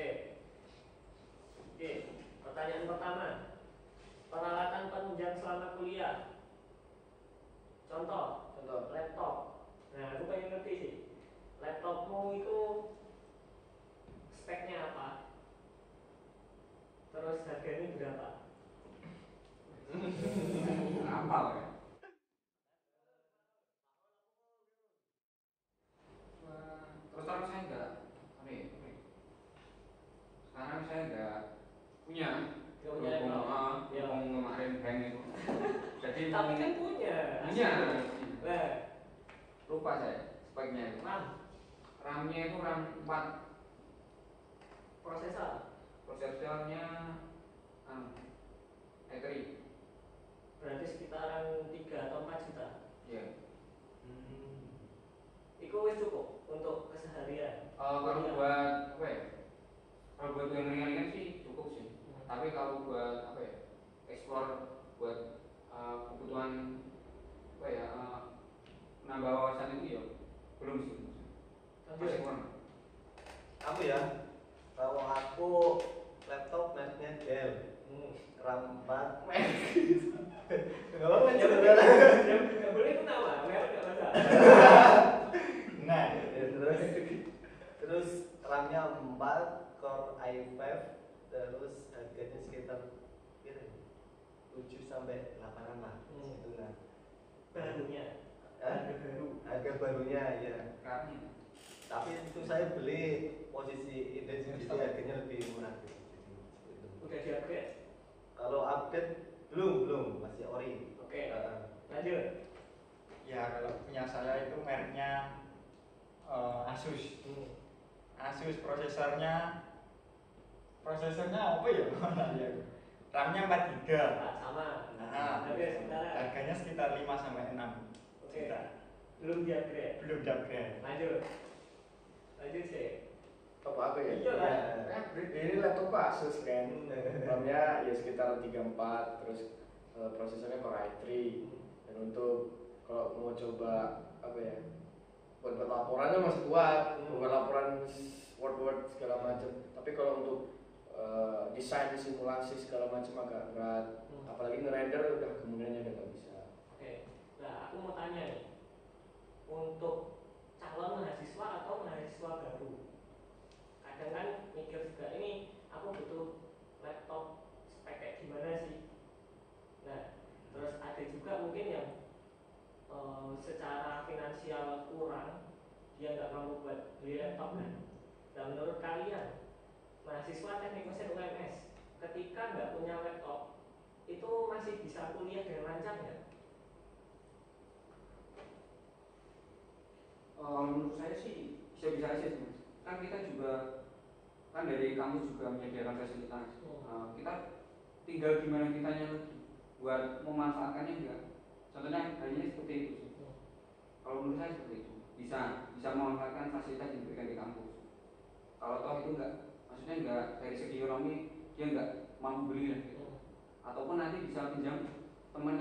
Oke, oke. Pertanyaan pertama, peralatan penunjang selama kuliah. Contoh, laptop. Nah, aku pengen ngerti sih, laptopmu itu speknya apa? Terus harganya berapa? Apal ya? Terus terang saya enggak, sekarang saya enggak punya laptop. Kemarin bank itu. Jadi tapi kan punya. Nah, lupa saya speknya itu. RAM-nya itu RAM 4. Prosesornya i3. Berarti sekitaran 3 atau 4 juta. Iya. Itu wis cukup untuk keseharian. Kalau buat apa ya? Kalau buat yang ringan-ringan sih cukup sih. Tapi kalau buat apa ya? Explore buat kebutuhan apa ya? Nambah wawasan itu ya belum sih. Masih kurang. Aku ya, kalau aku laptop mereknya Dell, RAM 4. Nggak apa-apa aja beneran. Nggak boleh itu nama, merek nggak masalah. Nah, terus RAM-nya 4, Core i5, terus harganya sekitar 7 sampai 8-an lah. Itu lah. Barunya. Harga barunya ya. RAM-nya. Tapi itu saya beli posisi indeks jadi harganya lebih murah. Udah di-upgrade? Kalau update belum masih ori. Oke. Lanjut. Ya kalau punya saya itu mereknya Asus. Asus prosesornya apa ya? RAM-nya 4 GB. Sama. Harganya sekitar 5 sampai 6 juta. Belum di-upgrade. Lanjut sih. Apa ya? Iya lah. Ini laptop Asus kan. RAM-nya ya sekitar 34, terus prosesornya Core i3. Dan untuk kalau mau coba apa ya? Buat laporannya masih kuat, buat laporan Word segala macam. Tapi kalau untuk desain simulasi segala macam agak berat. Apalagi ngerender udah kemungkinannya udah nggak bisa. Oke. Nah, aku mau tanya nih. Untuk calon mahasiswa atau mahasiswa baru, kadang kan mikir juga, ini aku butuh laptop spek kayak gimana sih. Nah, terus ada juga mungkin yang secara finansial kurang, dia nggak mampu buat beli laptop kan. Dan menurut kalian, mahasiswa teknik mesin UMS ketika nggak punya laptop itu masih bisa kuliah dengan lancar nggak? Menurut saya sih bisa aja sih mas. Kan kita juga kan dari kampus juga menyediakan fasilitas. Kita tinggal gimana kitanya lagi buat memanfaatkannya enggak. Contohnya halnya seperti itu sih. Kalau menurut saya seperti itu bisa memanfaatkan fasilitas yang diberikan di kampus. Kalau toh itu enggak, maksudnya enggak dari segi ekonomi dia enggak mampu beli lah gitu. Ataupun nanti bisa pinjam teman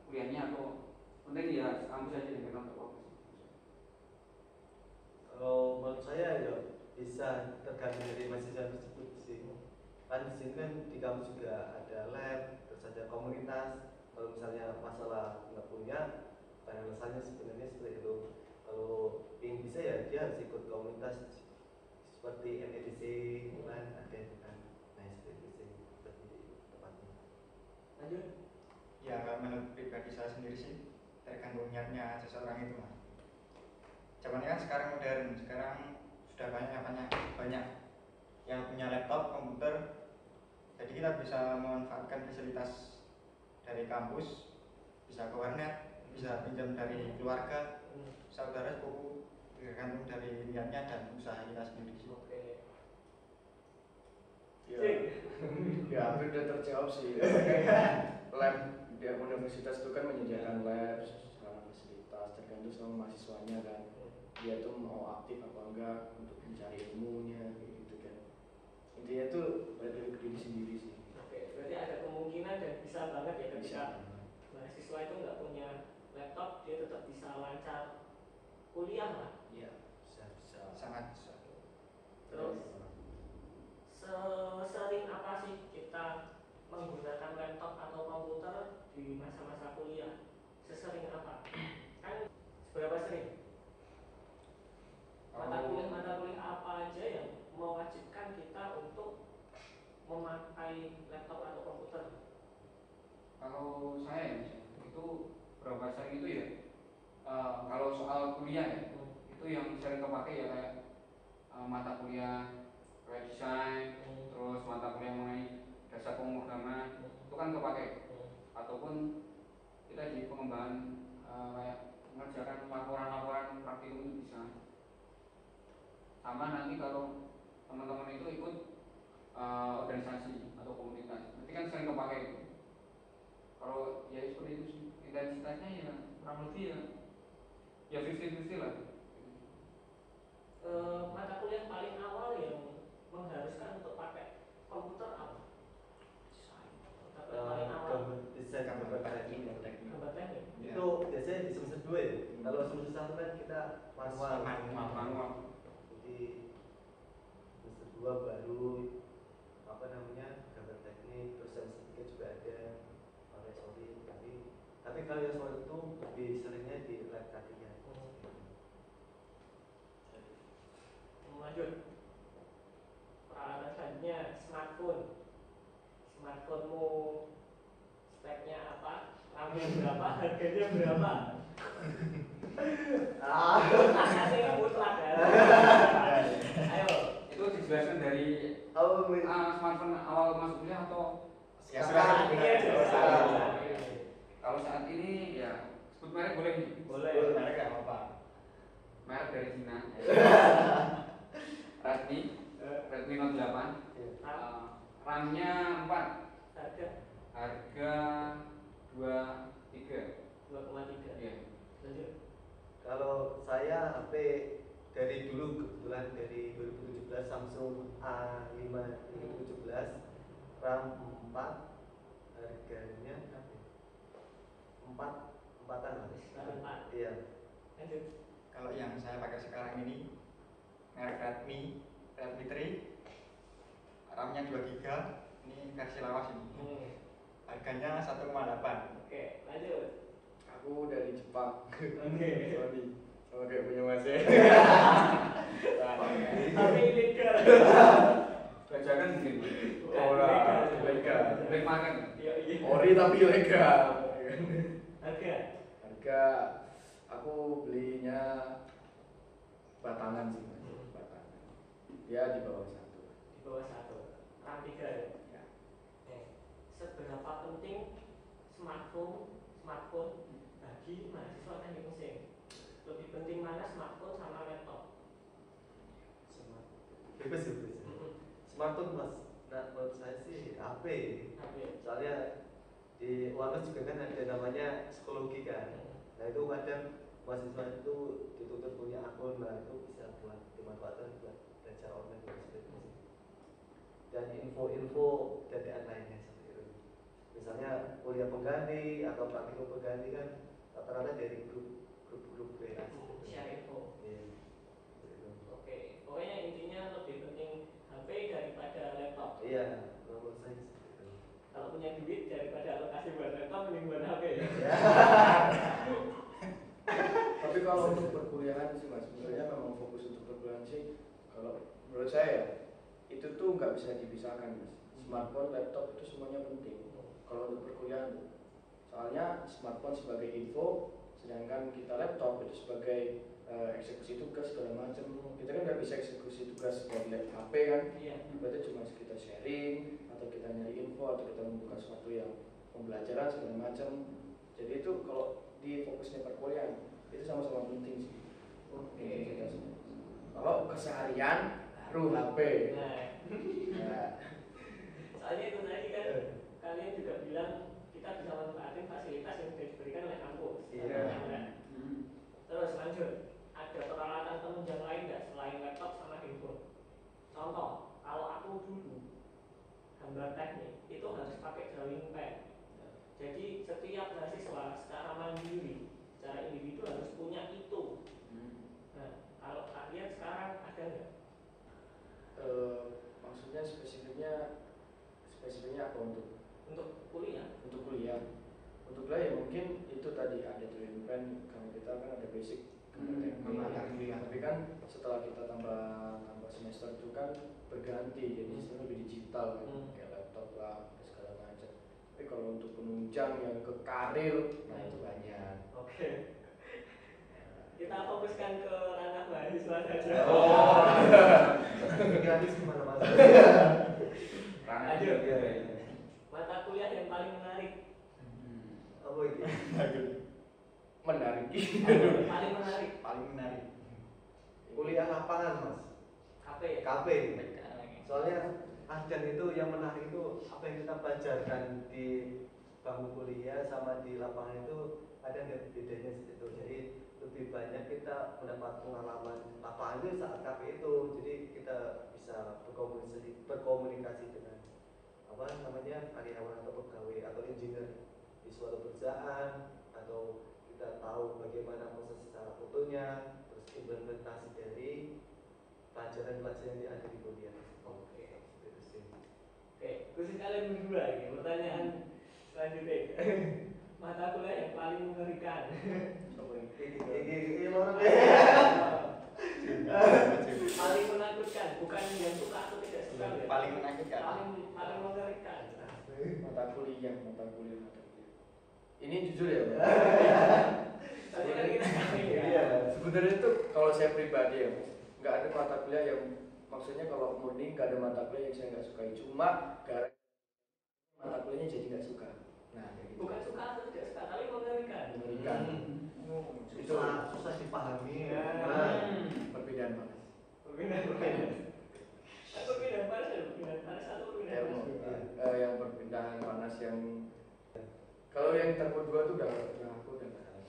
kuliahnya atau penting ya kampus aja dengan laptop. Kalau menurut saya ya bisa tergantung dari mahasiswa tersebut sih. Kan di sini kan di kampus juga ada lab, terus ada komunitas. Kalau misalnya masalah nggak punya, alasannya sebenarnya seperti itu. Kalau ingin bisa ya dia harus ikut komunitas seperti MDC kan ada kan. Nah seperti itu seperti tepatnya. Lanjut. Ya kalau menurut pribadi saya sendiri sih tergantung niatnya seseorang itu mas. Zamannya kan sekarang modern, sekarang sudah banyak yang punya laptop, komputer, jadi kita bisa memanfaatkan fasilitas dari kampus, bisa ke warnet, bisa pinjam dari keluarga, saudara sepupu, tergantung dari niatnya dan usaha kita sendiri. Oke. Ya hampir udah terjawab sih. Lab di universitas itu kan menyediakan lab, fasilitas tergantung sama mahasiswanya kan. Dia tuh mau aktif apa enggak untuk mencari ilmunya gitu kan. Intinya tuh balik dari diri sendiri sih. Oke, berarti ada kemungkinan dan bisa banget ya ketika mahasiswa itu nggak punya laptop dia tetap bisa lancar kuliah lah. Iya, bisa. Sangat bisa. Terus menggunakan laptop atau komputer di masa-masa kuliah? Sesering apa? Kan seberapa sering? Mata kuliah apa aja yang mewajibkan kita untuk memakai laptop atau komputer? Kalau saya itu berapa sering itu ya, kalau soal kuliah ya, itu yang sering kepake ya kayak mata kuliah kayak desain, terus mata kuliah mengenai dasar pemrograman itu kan kepake, ataupun kita di pengembangan kayak mengerjakan laporan-laporan praktikum itu bisa. Sama nanti kalau teman-teman itu ikut organisasi atau komunitas, nanti kan sering kepake itu. Kalau ya seperti itu sih, intensitasnya ya kurang lebih ya 50-50 lah. Mata kuliah paling awal yang mengharuskan untuk pakai komputer apa? Mata kuliah paling awal desain gambar teknik. gambar teknik. Itu biasanya di semester 2 ya. Kalau semester 1 kan kita manual. Jadi semester 2 baru apa namanya gambar teknik, terus semester 3 juga ada pakai solid. Tapi kalau yang solid itu lebih seringnya di lab tadinya. Lanjut. Peralatan selanjutnya smartphone. Smartphone-mu speknya apa? RAM-nya berapa? Harganya berapa? Hasilnya mutlak kan? Ayo. Itu dijelaskan dari smartphone awal masuk kuliah atau Ya Saat ini aja. kalau saat ini ya sebut merek boleh nih? Boleh. Mereka nggak apa-apa. Merek dari Cina. Redmi Note 8. RAM-nya 4. Harga 2,3. 2,3. Iya. Lanjut. Kalau saya HP dari dulu kebetulan dari 2017 Samsung A5 2017 RAM 4 harganya empatan lah. Iya. Lanjut. Kalau yang saya pakai sekarang ini merek Redmi 3, RAM-nya 2 GB, ini versi lawas ini. Harganya 1,8. Oke, lanjut. Aku dari Jepang. Oke. Sorry, sama kayak punya Mas ya. Tapi ilegal. Bajakan mungkin. Legal. Black market. Iya. Ori tapi legal. Harga aku belinya batangan sih Mas. Batangan. Ya di bawah 1. di bawah 1. RAM 3 ya. Seberapa penting smartphone bagi mahasiswa teknik mesin? Lebih penting mana smartphone sama laptop? Bebas. Smartphone Mas. Nah, menurut saya sih HP. Soalnya di UANUS juga kan ada namanya psikologi kan. Nah itu kadang mahasiswa itu dituntut punya akun, nah itu bisa buat dimanfaatkan buat belajar online dan sebagainya. Dan info-info data lainnya seperti itu. Misalnya kuliah pengganti atau praktikum pengganti kan rata-rata dari grup WA. Share info. Iya. Oke, pokoknya intinya lebih penting HP daripada laptop. Iya, menurut saya seperti itu. Kalau punya duit daripada alokasi buat laptop mending buat HP. Tapi kalau untuk perkuliahan sih Mas, sebenarnya memang fokus untuk perkuliahan sih. Kalau menurut saya itu tuh nggak bisa dipisahkan Mas. Smartphone, laptop itu semuanya penting. Kalau untuk perkuliahan, soalnya smartphone sebagai info, sedangkan kita laptop itu sebagai eksekusi tugas segala macam. Kita kan nggak bisa eksekusi tugas dari HP kan? Iya. Berarti cuma kita sharing atau kita nyari info atau kita membuka sesuatu yang pembelajaran segala macam. Jadi itu kalau di fokusnya perkuliahan itu sama-sama penting sih. Oke. Kalau keseharian baru HP. Nah. Soalnya itu tadi kan kalian juga bilang kita bisa manfaatin fasilitas yang sudah diberikan oleh kampus. Iya. Terus lanjut, ada peralatan penunjang lain nggak selain laptop sama handphone? Contoh, kalau aku dulu gambar teknik itu harus pakai drawing pad. Jadi setiap mahasiswa secara mandiri, secara individu harus punya itu. Nah, kalau kalian sekarang ada nggak? Maksudnya spesifiknya apa untuk kan ada basic gambar teknik. tapi kan setelah kita tambah semester itu kan berganti jadi sistemnya lebih digital kan kayak laptop lah segala macam. Tapi kalau untuk penunjang yang ke karir nah itu banyak. Oke. Kita fokuskan ke ranah mahasiswa saja. Gratis gimana mas? Lanjut. Ya. Mata kuliah yang paling menarik. Apa itu? Menarik. Paling menarik. Paling menarik. Kuliah lapangan mas. KP. KP. Soalnya Ahjan itu yang menarik itu apa yang kita pelajarkan di bangku kuliah sama di lapangan itu ada nggak bedanya itu. Jadi lebih banyak kita mendapat pengalaman lapangan itu saat KP itu. Jadi kita bisa berkomunikasi dengan apa namanya karyawan atau pegawai atau engineer di suatu perusahaan, atau kita tahu bagaimana proses secara fotonya, terus implementasi dari pelajaran-pelajaran yang ada di kuliah. Oke. Itu sih. Oke, khusus kalian berdua ini pertanyaan selanjutnya. Mata kuliah yang paling mengerikan. Ini orang Paling menakutkan, bukan yang suka atau tidak suka. Ya. Paling menakutkan. Paling mengerikan. mata kuliah. Ini jujur ya, Pak. Tadi kan kita KP ya. Iya. Sebenarnya itu kalau saya pribadi ya, nggak ada mata kuliah yang maksudnya kalau murni nggak ada mata kuliah yang saya nggak sukai. Cuma gara mata kuliahnya jadi nggak suka. Nah, kayak gitu. Bukan suka atau tidak suka, tapi mengerikan. Mengerikan. Susah dipahami ya. Perbedaan Mas. Perbedaan. Satu perbedaan panas ya, perbedaan panas satu perbedaan Termo. panas. Yang perpindahan panas yang kalau yang termo 2 tuh udah aku udah nggak tahu.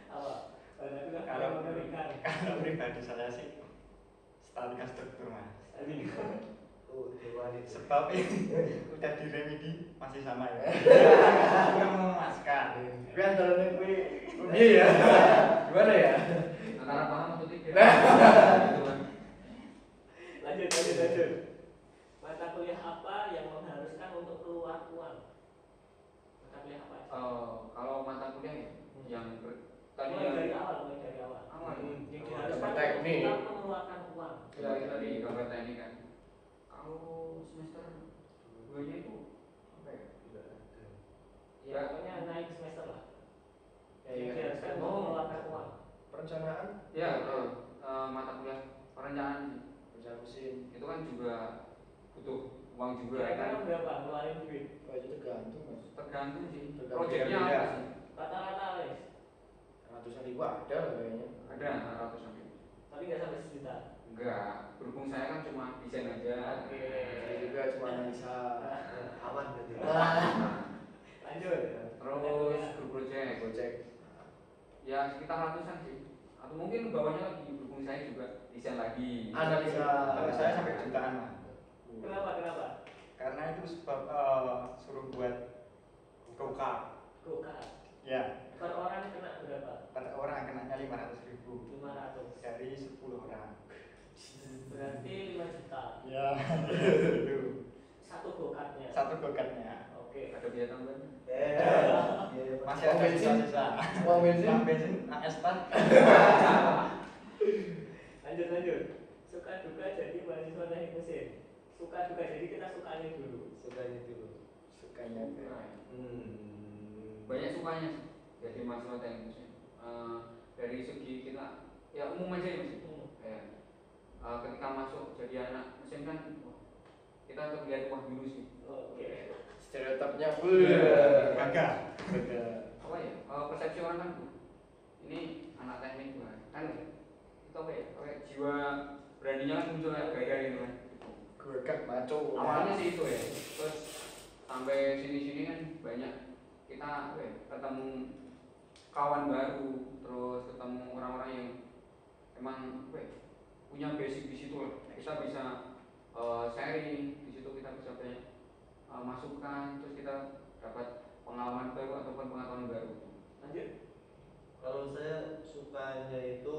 Apa? Itu kan Kalau mengerikan. kalau pribadi saya sih statika struktur mas. Tadi Sebab udah diremedi masih sama ya. Kurang memuaskan. Tapi antara gue iya ya. Gimana ya? Antara paham atau tidak? Lanjut. Mata kuliah apa yang mengharuskan untuk keluar uang? Mata kuliah apa? Kalau mata kuliah ya, yang tadi Mulai dari yang awal. Yang diharuskan teknik. kita mengeluarkan uang. ya tadi gambar teknik kan. Kalau semester 2 nya itu apa ya? Ya, pokoknya naik semester lah. Yang Iya. diharuskan mengeluarkan uang. Perencanaan? Ya, mata kuliah perencanaan sih. Perencanaan mesin. Itu kan juga butuh uang juga kan. Kira-kira berapa ngeluarin duit? Oh, itu tergantung Mas. Tergantung sih. Tergantung Proyeknya beda. apa sih? Rata-rata wes. Ratusan ribu ada lah kayaknya. Ada ratusan ribu. Tapi nggak sampai sejuta. Enggak, berhubung saya kan cuma desain aja. Oke. Saya juga cuma analisa. aman berarti. Lanjut. Terus grup project. Gojek. Ya sekitar ratusan sih. Atau mungkin bawahnya lagi berhubung saya juga desain lagi. Analisa. Kalau saya sampai jutaan mas. Kenapa? Karena itu sebab suruh buat go-kart. Go-kart. Ya, Per orang kena berapa? per orang kenanya 500.000 500. dari 10 orang. Berarti 5 juta. Ya, itu Satu go-kartnya. satu go-kartnya. Oke. Ada biaya tambahan. Masih ada sisa-sisa. Uang bensin. Uang bensin AS tan. Lanjut. Suka duka jadi mahasiswa teknik mesin. Suka duka jadi kita sukanya dulu. Sukanya dulu. Sukanya. Banyak sukanya sih. Jadi mahasiswa teknik mesin. Dari segi kita ya umum aja ya mas. Ya. Ketika masuk jadi anak mesin kan kita terlihat wah dulu sih. Oke. Stereotipnya Gagal. Apa ya? Persepsi orang kan ini anak teknik kan itu apa ya? Kayak jiwa beraninya kan muncul kayak gaya gitu kan. gue kan maco. Awalnya sih itu ya. Terus sampai sini-sini kan banyak kita apa ya? Ketemu kawan baru, terus ketemu orang-orang yang emang apa ya? Punya basic di situ lah. Kita bisa sharing di situ, kita bisa banyak masukan, terus kita dapat pengalaman baru ataupun pengetahuan baru. Lanjut. Kalau saya sukanya itu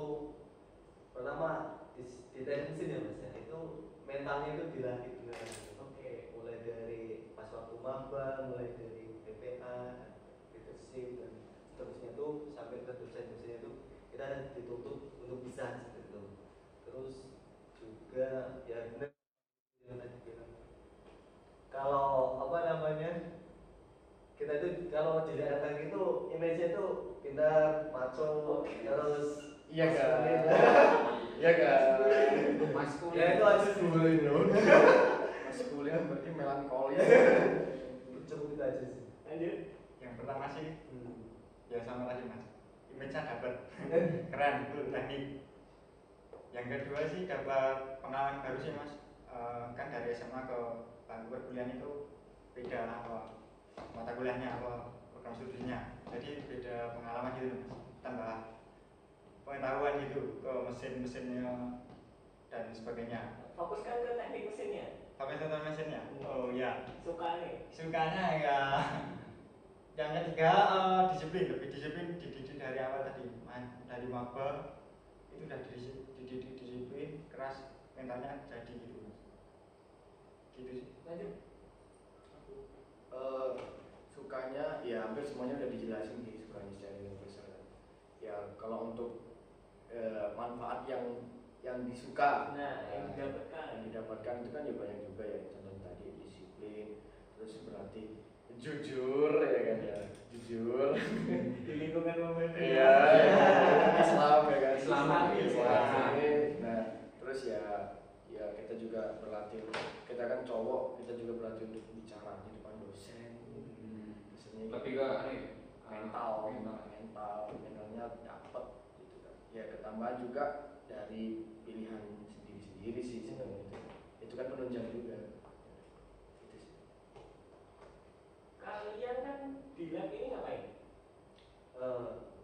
pertama di teknik mesin ya mas ya, itu mentalnya itu dilatih beneran. Oke. Mulai dari pas waktu maba, mulai dari PPA, leadership dan seterusnya itu sampai ke dosen-dosennya itu kita dituntut untuk bisa seperti itu. Terus juga ya benar yang tadi bilang, kalau apa namanya, kita itu kalau di daerah itu image-nya itu pintar, maco, terus Iya kan? Iya kan? maskulin. ya itu aja dulu itu. Maskulin berarti melankolis. Cukup itu aja sih. Lanjut. Yang pertama sih ya sama tadi mas, image-nya dapat keren itu teknik. Yang kedua sih dapat pengalaman baru sih mas. Kan dari SMA ke bangku perkuliahan itu beda apa mata kuliahnya apa program studinya, jadi beda pengalaman gitu mas, tambah pengetahuan gitu ke mesin-mesinnya dan sebagainya. Fokuskan ke teknik mesinnya. Sampai tentang mesinnya. Oh ya. Suka nih. Sukanya ya. Yang ketiga disiplin, lebih disiplin, dididik dari awal tadi, dari maba itu udah dididik disiplin, keras, mentalnya jadi gitu. Gitu sih. Lanjut. Sukanya ya hampir semuanya udah dijelasin sih, sukanya secara universal. Ya kalau untuk manfaat yang disuka, Yang didapatkan itu kan ya banyak juga ya, contohnya tadi disiplin, terus berarti jujur ya kan ya, jujur di lingkungan momen. iya Islam ya kan, Islam. Nah terus ya kita juga berlatih, kita kan cowok, kita juga berlatih untuk bicara di depan dosen. Dosennya Lebih ke mentalnya dapet gitu kan. Ya ketambahan juga dari pilihan sendiri sih sebenarnya itu kan penunjang juga. Gitu sih. Kalian kan di lab ini ngapain?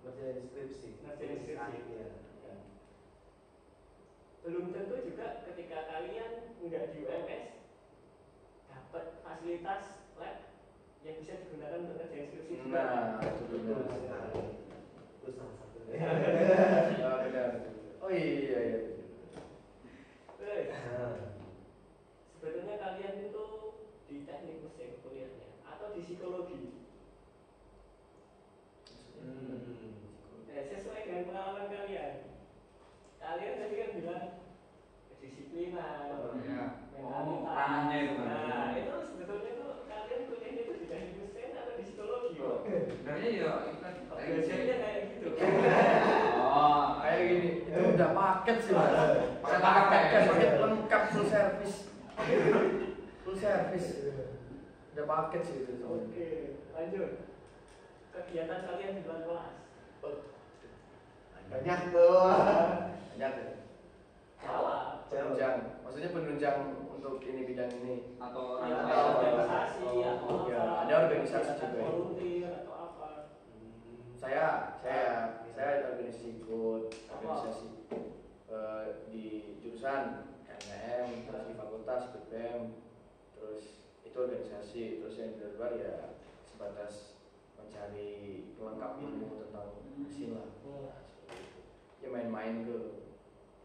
Ngerjain skripsi. Ngerjain skripsi. Iya. Belum tentu juga ketika kalian nggak di UMS dapat fasilitas lab yang bisa digunakan untuk ngerjain skripsi juga. Nah itu benar. Itu salah satunya. Benar. Oh iya. Sebetulnya kalian itu di teknik mesin kuliahnya atau di psikologi? Sesuai dengan pengalaman kalian. Kalian tadi kan bilang kedisiplinan, mentalitas. Ranahnya itu kan. Nah, itu sebetulnya itu kalian kuliahnya itu di teknik mesin atau di psikologi? Sebenarnya ya itu kan Belajarnya kayak gitu. Kayak gini, itu udah paket sih mas. Paket lengkap full service. Udah paket sih itu. Oke, lanjut. Kegiatan kalian di luar kelas. Banyak tuh. Banyak. Jawab. Penunjang, maksudnya penunjang untuk ini bidang ini. atau Ya, ranah organisasi atau apa? Ya, ada organisasi juga ya. Volunteer atau apa? Saya organisasi ikut organisasi di jurusan KNM, terus di fakultas BPM, terus itu organisasi, terus yang di luar ya sebatas mencari pelengkap ilmu tentang mesin lah. Ya main-main ke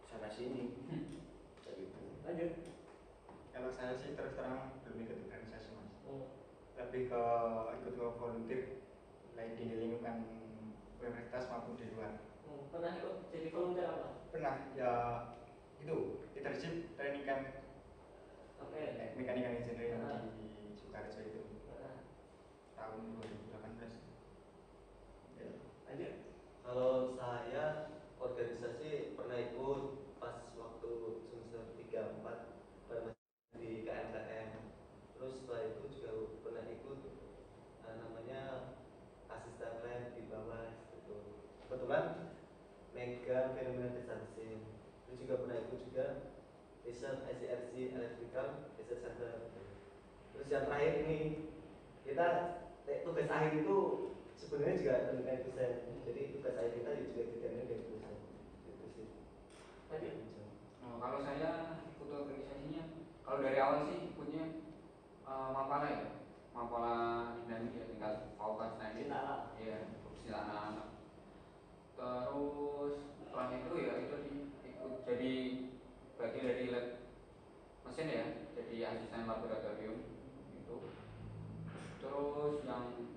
sana sini. Kayak gitu. Lanjut. Kalau saya sih terus terang belum ikut organisasi mas, lebih ke ikut ke volunteer lain di lingkungan universitas maupun di luar. Pernah ikut jadi volunteer apa? Pernah ya itu leadership training camp mekanika engineering di Sukarejo itu tahun 2018. Ya. Lanjut. Kalau saya organisasi pernah ikut pas waktu semester 3 4 di KMKM. Terus setelah itu juga pernah ikut namanya asisten lab di bawah gitu. Kebetulan mega fenomena desain. Terus juga pernah ikut juga riset ICRC Electrical Research Center. Terus yang terakhir ini kita tugas akhir itu sebenarnya juga tentang desain. Jadi tugas akhir kita juga desainnya dari desain. Itu sih. Kalau saya ikut organisasinya, kalau dari awal sih ikutnya Mapala ya, Mapala dinamik ya, tingkat fakultas teknik. Iya, perpustakaan anak-anak. Terus setelah itu ya itu ikut jadi bagian dari lab mesin ya, jadi asisten laboratorium itu. Terus yang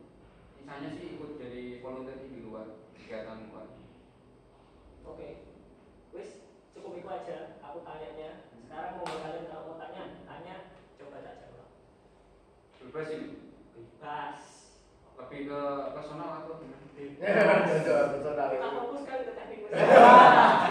sisanya sih ikut jadi volunteer di luar kegiatan luar. Oke, wis cukup itu aja aku tanyanya. Sekarang mau kalian kalau mau tanya coba tak jawab. Bebas ini. Bebas. Lebih ke personal atau gimana? Personal. Kita fokus kan ke teknik mesin.